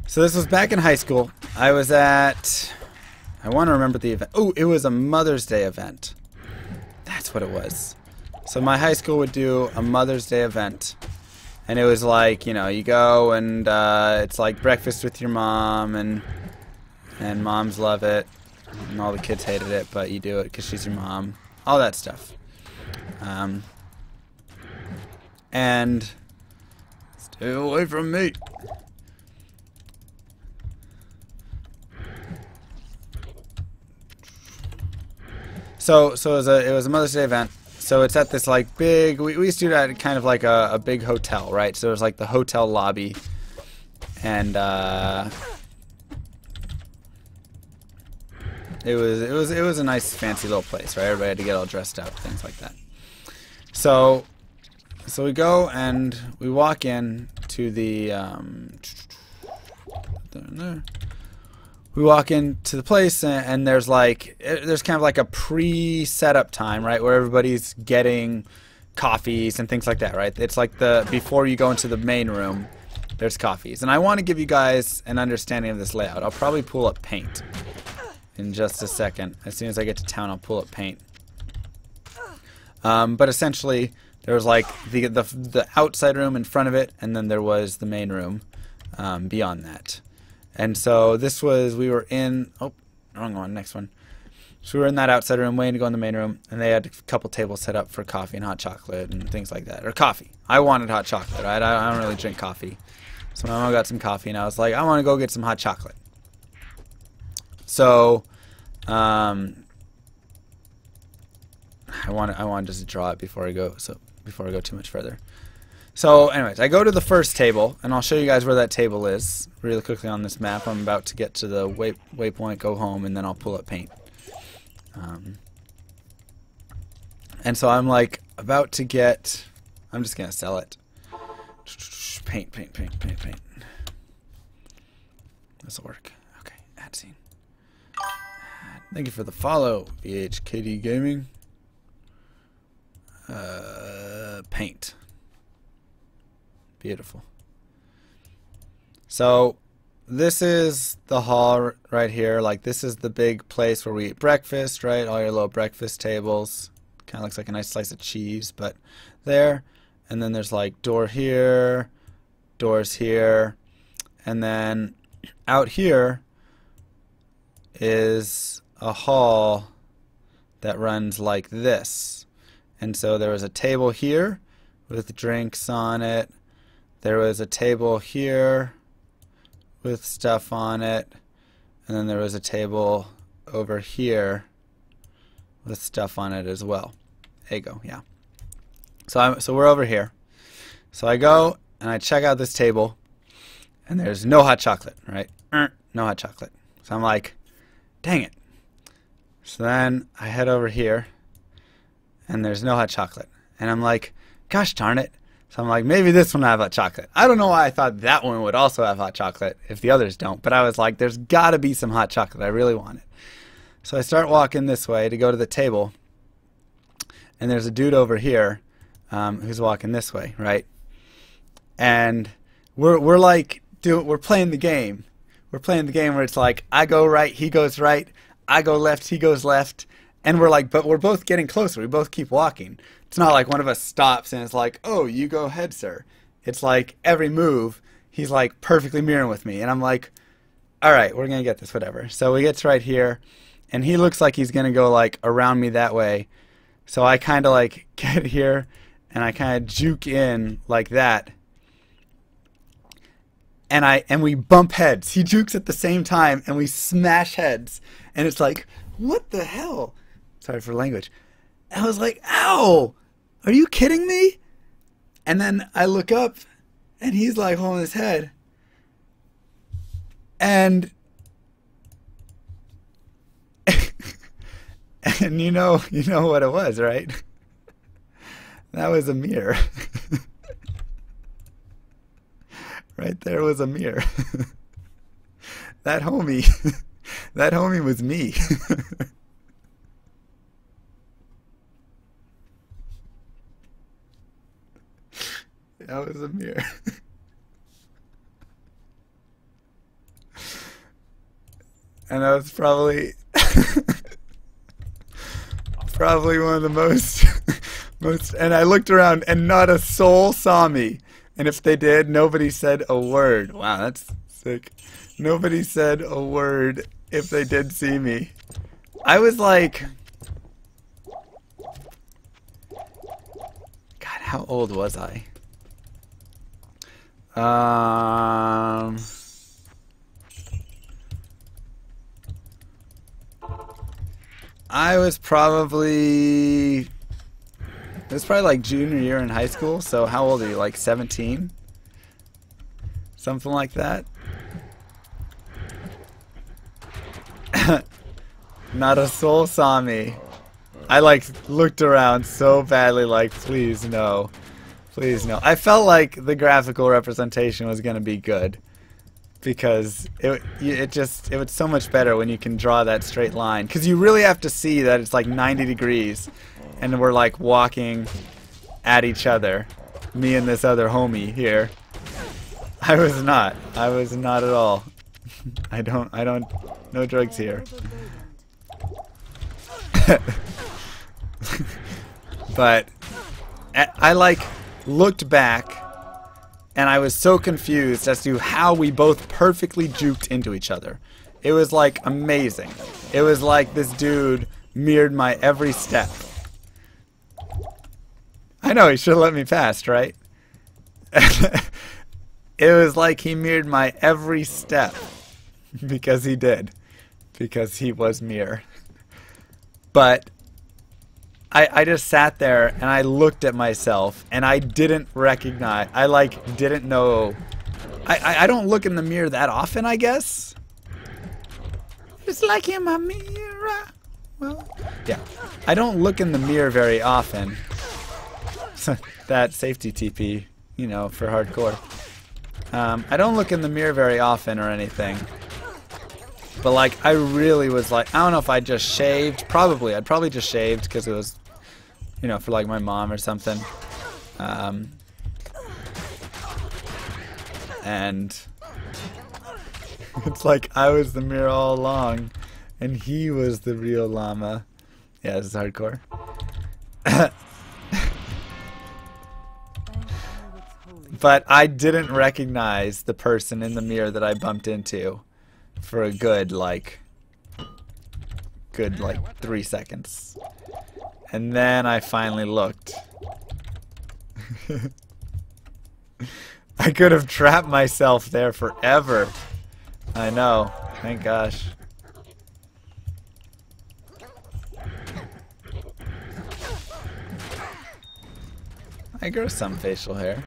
So this was back in high school. I was at, I want to remember the event. Oh, it was a Mother's Day event. That's what it was. So my high school would do a Mother's Day event. And it was like, you know, you go and it's like breakfast with your mom, and moms love it. And all the kids hated it, but you do it because she's your mom. All that stuff. And stay away from me. So it was a Mother's Day event. So it's at this like big. We used to do that at kind of like a big hotel, right? So it was like the hotel lobby, and it was a nice fancy little place, right? Everybody had to get all dressed up, things like that. So we go and we walk in to the we walk into the place, and there's kind of like a pre-setup time, right, where everybody's getting coffees and things like that, right? It's like before you go into the main room, there's coffees. And I want to give you guys an understanding of this layout. I'll probably pull up paint in just a second. As soon as I get to town, I'll pull up paint. But essentially, there was like the outside room in front of it, and then there was the main room beyond that. And so we were in, oh, wrong one, next one. So we were in that outside room waiting to go in the main room, and they had a couple tables set up for coffee and hot chocolate and things like that. Or coffee. I wanted hot chocolate, right? I don't really drink coffee. So my mom got some coffee, and I was like, I want to go get some hot chocolate. So, I want just to draw it before I go too much further. So anyways, I go to the first table, and I'll show you guys where that table is really quickly on this map. I'm about to get to the waypoint, go home, and then I'll pull up paint. And so I'm like about to get, I'm just going to sell it. Paint. This will work. Okay, add scene. Thank you for the follow, VHKD Gaming. Paint. Beautiful. So this is the hall right here. Like, this is the big place where we eat breakfast, right? All your little breakfast tables. Kind of looks like a nice slice of cheese, but there. And then there's like door here, doors here, and then out here is a hall that runs like this. And so there was a table here with drinks on it. There was a table here with stuff on it, and then there was a table over here with stuff on it as well. There you go, yeah. So we're over here. So I go and I check out this table, and there's no hot chocolate, right? No hot chocolate. So I'm like, dang it. So then I head over here, and there's no hot chocolate. And I'm like, gosh darn it. So I'm like, maybe this one will have hot chocolate. I don't know why I thought that one would also have hot chocolate if the others don't. But I was like, there's got to be some hot chocolate. I really want it. So I start walking this way to go to the table. And there's a dude over here who's walking this way, right? And we're playing the game. We're playing the game where it's like, I go right, he goes right. I go left, he goes left. And we're like, but we're both getting closer. We both keep walking. It's not like one of us stops and it's like, oh, you go ahead, sir. It's like every move, he's like perfectly mirroring with me. And I'm like, all right, we're going to get this, whatever. So we get to right here, and he looks like he's going to go like around me that way. So I kind of like get here, and I kind of juke in like that. And we bump heads. He jukes at the same time, and we smash heads. And it's like, what the hell? Sorry for language. I was like, ow! Are you kidding me? And then I look up, and he's like holding his head. And and you know what it was, right? That was a mirror. Right there was a mirror. That homie was me. That was a mirror. And that was probably probably one of the most and I looked around and not a soul saw me. And if they did, nobody said a word. Wow, that's sick. Nobody said a word if they did see me. I was like, God, how old was I? I was probably, it was probably like junior year in high school, so how old are you, like 17? Something like that? Not a soul saw me. I like looked around so badly like, please no. Please no. I felt like the graphical representation was going to be good. Because it was so much better when you can draw that straight line. Because you really have to see that it's like 90 degrees. And we're like walking at each other. Me and this other homie here. I was not at all. I don't, no drugs here. But I like looked back and I was so confused as to how we both perfectly juked into each other. It was like amazing. It was like this dude mirrored my every step. I know, he should have let me pass, right? It was like he mirrored my every step. Because he did. Because he was mirror. But I just sat there and I looked at myself and I didn't recognize, I like didn't know, I don't look in the mirror that often, I guess. It's like in my mirror. Well, yeah. I don't look in the mirror very often. That safety TP, you know, for hardcore. I don't look in the mirror very often or anything. But like, I really was like, I don't know if I just shaved. Probably. I'd probably just shaved because it was, you know, for like my mom or something. And it's like I was the mirror all along and he was the real llama. Yeah, this is hardcore. But I didn't recognize the person in the mirror that I bumped into for a good like 3 seconds. And then I finally looked. I could have trapped myself there forever. I know. Thank gosh. I grow some facial hair.